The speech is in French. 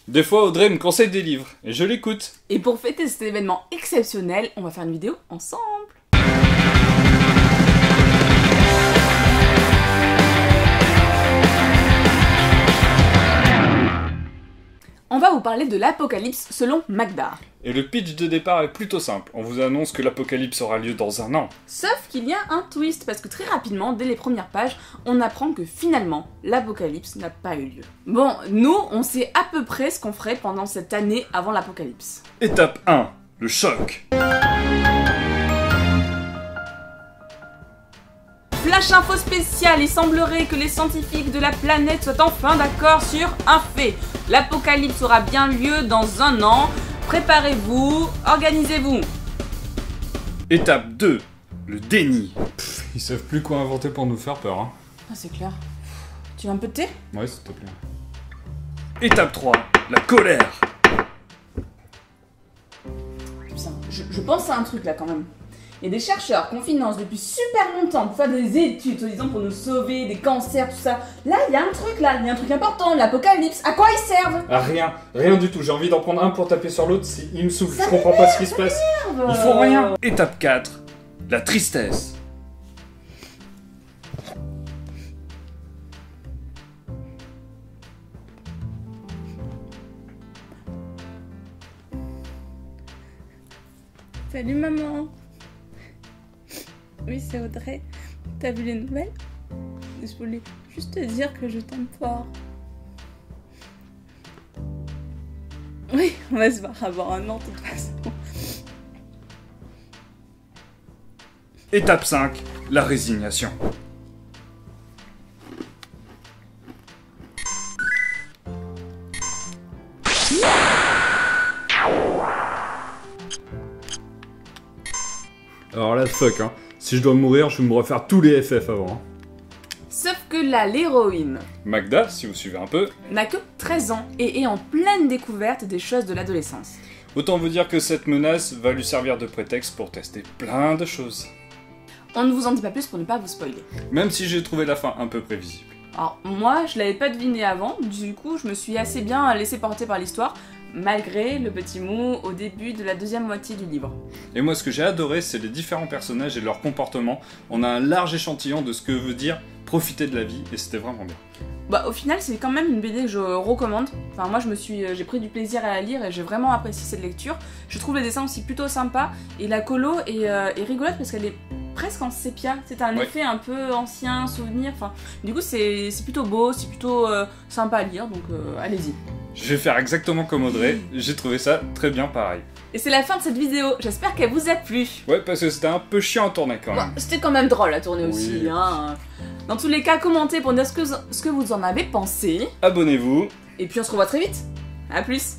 Des fois, Audrey me conseille des livres, et je l'écoute. Et pour fêter cet événement exceptionnel, on va faire une vidéo ensemble. On va vous parler de l'Apocalypse selon Magda. Et le pitch de départ est plutôt simple. On vous annonce que l'apocalypse aura lieu dans un an. Sauf qu'il y a un twist, parce que très rapidement, dès les premières pages, on apprend que finalement, l'apocalypse n'a pas eu lieu. Bon, nous, on sait à peu près ce qu'on ferait pendant cette année avant l'apocalypse. Étape 1. Le choc. Flash info spécial, il semblerait que les scientifiques de la planète soient enfin d'accord sur un fait. L'apocalypse aura bien lieu dans un an. Préparez-vous, organisez-vous. Étape 2. Le déni. Ils savent plus quoi inventer pour nous faire peur, hein. Ah, c'est clair. Tu veux un peu de thé? Ouais, s'il te plaît. Étape 3. La colère. Putain, je pense à un truc là quand même. Il y a des chercheurs qu'on finance depuis super longtemps pour faire des études, soi-disant pour nous sauver, des cancers, tout ça. Là, il y a un truc là, il y a un truc important, l'apocalypse. À quoi ils servent? Ah, rien du tout. J'ai envie d'en prendre un pour taper sur l'autre, il me souffle, je comprends pas ce qui se passe. Il faut rien. Étape 4. La tristesse. Salut maman. Oui, c'est Audrey. T'as vu les nouvelles? Je voulais juste te dire que je t'aime fort. Oui, on va se voir avant un an de toute façon. Étape 5. La résignation. Alors là, fuck, hein. Si je dois mourir, je vais me refaire tous les FF avant. Hein. Sauf que là, l'héroïne, Magda, si vous suivez un peu, n'a que 13 ans et est en pleine découverte des choses de l'adolescence. autant vous dire que cette menace va lui servir de prétexte pour tester plein de choses. On ne vous en dit pas plus pour ne pas vous spoiler. Même si j'ai trouvé la fin un peu prévisible. Alors moi, je l'avais pas deviné avant, du coup je me suis assez bien laissé porter par l'histoire, malgré le petit mot au début de la deuxième moitié du livre. Et moi, ce que j'ai adoré, c'est les différents personnages et leur comportement. On a un large échantillon de ce que veut dire profiter de la vie, et c'était vraiment bien. Bah au final, c'est quand même une BD que je recommande. Enfin moi, j'ai pris du plaisir à la lire et j'ai vraiment apprécié cette lecture. Je trouve les dessins aussi plutôt sympas, et la colo est rigolote parce qu'elle est presque en sépia, c'est un effet un peu ancien, souvenir, enfin du coup c'est plutôt beau, c'est plutôt sympa à lire, donc allez-y. Je vais faire exactement comme Audrey, j'ai trouvé ça très bien pareil. Et c'est la fin de cette vidéo, j'espère qu'elle vous a plu. Ouais, parce que c'était un peu chiant à tourner quand même. Bon, c'était quand même drôle à tourner Oui. aussi, hein. Dans tous les cas, commentez pour dire ce que vous en avez pensé. Abonnez-vous. Et puis on se revoit très vite. À plus.